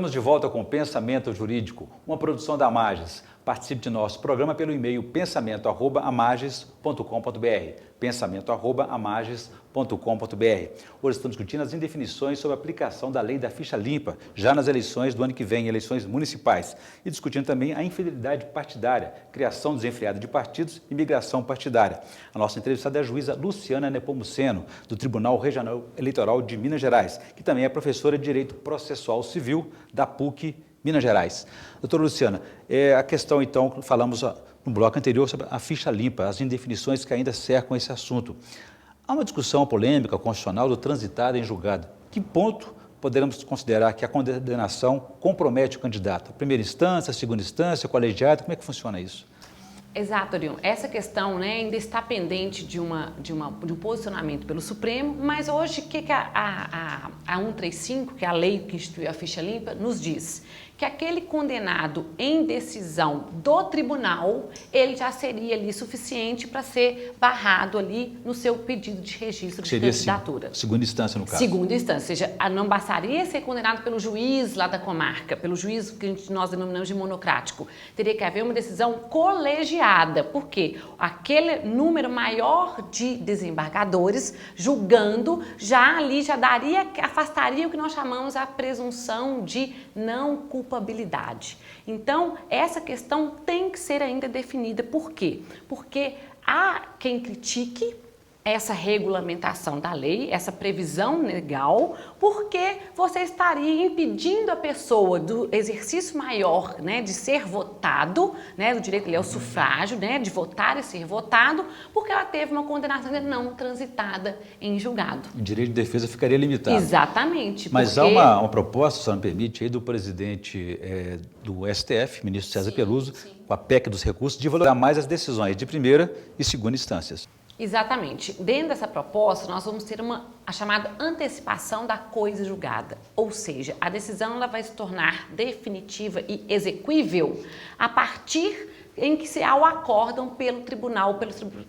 Estamos de volta com o Pensamento Jurídico, uma produção da Amages. Participe de nosso programa pelo e-mail pensamento@amages.com.br, pensamento@amages.com.br. Hoje estamos discutindo as indefinições sobre a aplicação da lei da ficha limpa, já nas eleições do ano que vem, eleições municipais, e discutindo também a infidelidade partidária, criação desenfreada de partidos e migração partidária. A nossa entrevistada é a juíza Luciana Nepomuceno, do Tribunal Regional Eleitoral de Minas Gerais, que também é professora de Direito Processual Civil da PUC Minas Gerais. Doutora Luciana, a questão então, falamos no bloco anterior sobre a ficha limpa, as indefinições que ainda cercam esse assunto. Há uma discussão polêmica constitucional do transitado em julgado. Que ponto poderemos considerar que a condenação compromete o candidato? Primeira instância, segunda instância, colegiado, como é que funciona isso? Exato, Orion. Essa questão, ainda está pendente de um posicionamento pelo Supremo, mas hoje o que a 135, que é a lei que institui a ficha limpa, nos diz? Que aquele condenado em decisão do tribunal, ele já seria ali suficiente para ser barrado ali no seu pedido de registro de candidatura. Segunda instância, no caso. Segunda instância, ou seja, não bastaria ser condenado pelo juiz lá da comarca, pelo juiz que nós denominamos de monocrático. Teria que haver uma decisão colegiada, porque aquele número maior de desembargadores julgando, já afastaria o que nós chamamos a presunção de não culpabilidade. Então, essa questão tem que ser ainda definida. Por quê? Porque há quem critique essa regulamentação da lei, essa previsão legal, porque você estaria impedindo a pessoa do exercício maior, de ser votado, o direito ali ao sufrágio, de votar e ser votado, porque ela teve uma condenação ainda não transitada em julgado. O direito de defesa ficaria limitado. Exatamente. Mas há uma proposta, se não me permite, aí do presidente do STF, ministro César Peluso, com a PEC dos recursos, de valorizar mais as decisões de primeira e segunda instâncias. Exatamente. Dentro dessa proposta, nós vamos ter a chamada antecipação da coisa julgada. Ou seja, a decisão ela vai se tornar definitiva e exequível a partir em que há o acórdão pelo tribunal,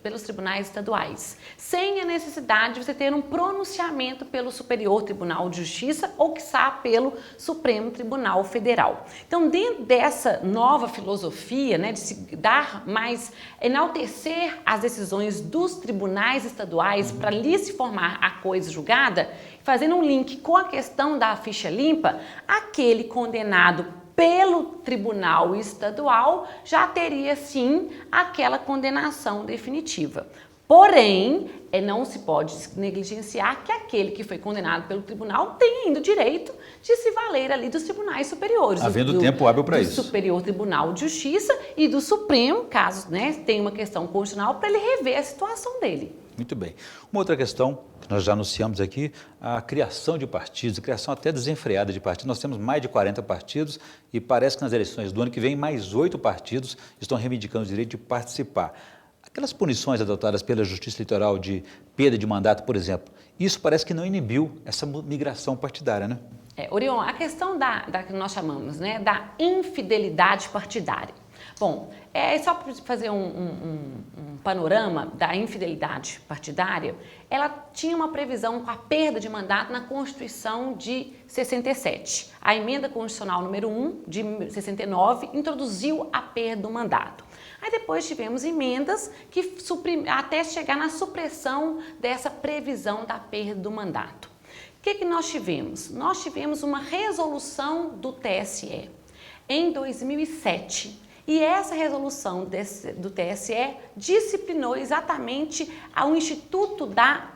pelos tribunais estaduais, sem a necessidade de você ter um pronunciamento pelo Superior Tribunal de Justiça ou, quiçá, pelo Supremo Tribunal Federal. Então, dentro dessa nova filosofia, de se dar mais, enaltecer as decisões dos tribunais estaduais para ali se formar a coisa julgada, fazendo um link com a questão da ficha limpa, aquele condenado pelo tribunal estadual já teria sim aquela condenação definitiva. Porém, não se pode negligenciar que aquele que foi condenado pelo tribunal tem ainda o direito de se valer ali dos tribunais superiores. Havendo tempo hábil para isso. Do Superior Tribunal de Justiça e do Supremo, caso tenha uma questão constitucional, para ele rever a situação dele. Muito bem. Uma outra questão que nós já anunciamos aqui, a criação de partidos, a criação até desenfreada de partidos. Nós temos mais de 40 partidos e parece que nas eleições do ano que vem mais 8 partidos estão reivindicando o direito de participar. Aquelas punições adotadas pela Justiça Eleitoral de perda de mandato, por exemplo, isso parece que não inibiu essa migração partidária, né? Orion, a questão da que nós chamamos, da infidelidade partidária. Bom, só para fazer um panorama da infidelidade partidária, ela tinha uma previsão com a perda de mandato na Constituição de 67. A emenda constitucional número 1 de 69 introduziu a perda do mandato. Aí depois tivemos emendas que até chegar na supressão dessa previsão da perda do mandato. O que nós tivemos? Nós tivemos uma resolução do TSE em 2007. E essa resolução do TSE disciplinou exatamente ao Instituto da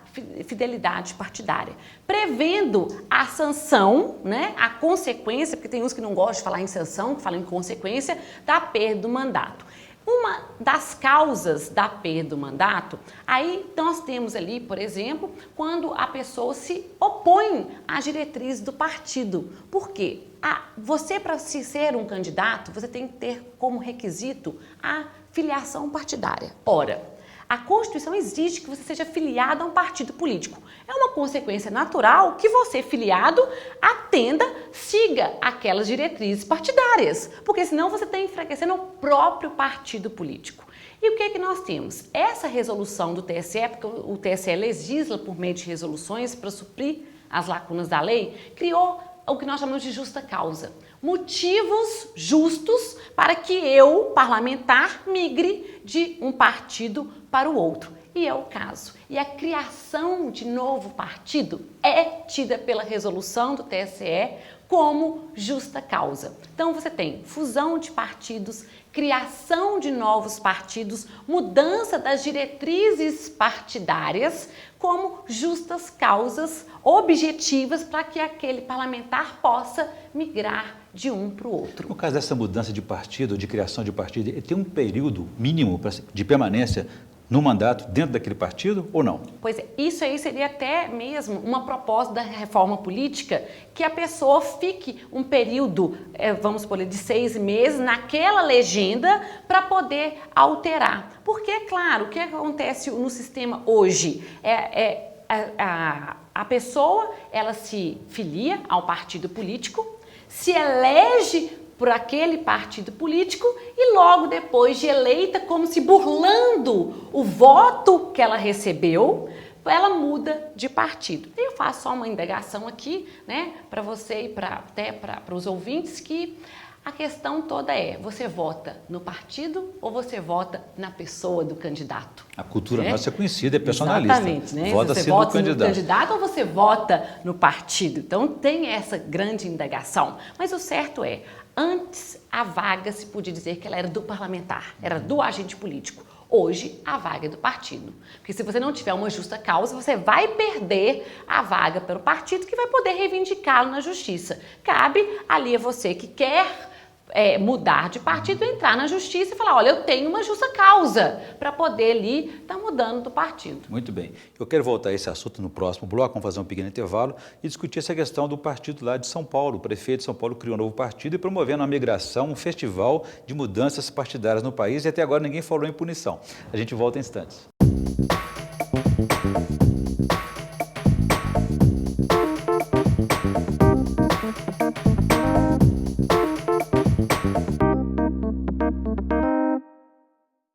Fidelidade Partidária, prevendo a sanção, a consequência, porque tem uns que não gostam de falar em sanção, que falam em consequência, da perda do mandato. Uma das causas da perda do mandato, aí nós temos ali, por exemplo, quando a pessoa se opõe às diretrizes do partido. Por quê? Você, para se ser um candidato, você tem que ter como requisito a filiação partidária. Ora, a Constituição exige que você seja filiado a um partido político. É uma consequência natural que você, filiado, siga aquelas diretrizes partidárias, porque senão você está enfraquecendo o próprio partido político. E o que nós temos? Essa resolução do TSE, porque o TSE legisla por meio de resoluções para suprir as lacunas da lei, criou o que nós chamamos de justa causa. motivos justos para que eu, parlamentar, migre de um partido para o outro. E é o caso. E a criação de novo partido é tida pela resolução do TSE como justa causa. Então você tem fusão de partidos, criação de novos partidos, mudança das diretrizes partidárias como justas causas objetivas para que aquele parlamentar possa migrar de um para o outro. No caso dessa mudança de partido, de criação de partido, ele tem um período mínimo de permanência no mandato dentro daquele partido ou não? Pois é, isso aí seria até mesmo uma proposta da reforma política, que a pessoa fique um período, vamos supor, de 6 meses naquela legenda para poder alterar. Porque, é claro, o que acontece no sistema hoje a pessoa, ela se filia ao partido político, se elege por aquele partido político e logo depois de eleita, como se burlando o voto que ela recebeu, ela muda de partido. Eu faço só uma indagação aqui, né, para você e até para os ouvintes, que a questão toda é, você vota no partido ou você vota na pessoa do candidato? A cultura nossa é conhecida, é personalista. Exatamente, né? Vota-se você vota no candidato ou você vota no partido? Então tem essa grande indagação. Mas o certo é, antes a vaga se podia dizer que ela era do parlamentar, era do agente político. Hoje a vaga é do partido. Porque se você não tiver uma justa causa, você vai perder a vaga pelo partido que vai poder reivindicá-lo na justiça. Cabe ali a você que quer mudar de partido, entrar na justiça e falar, olha, eu tenho uma justa causa para poder ali estar mudando do partido. Muito bem. Eu quero voltar a esse assunto no próximo bloco, vamos fazer um pequeno intervalo e discutir essa questão do partido lá de São Paulo. O prefeito de São Paulo criou um novo partido e promovendo uma migração, um festival de mudanças partidárias no país e até agora ninguém falou em punição. A gente volta em instantes.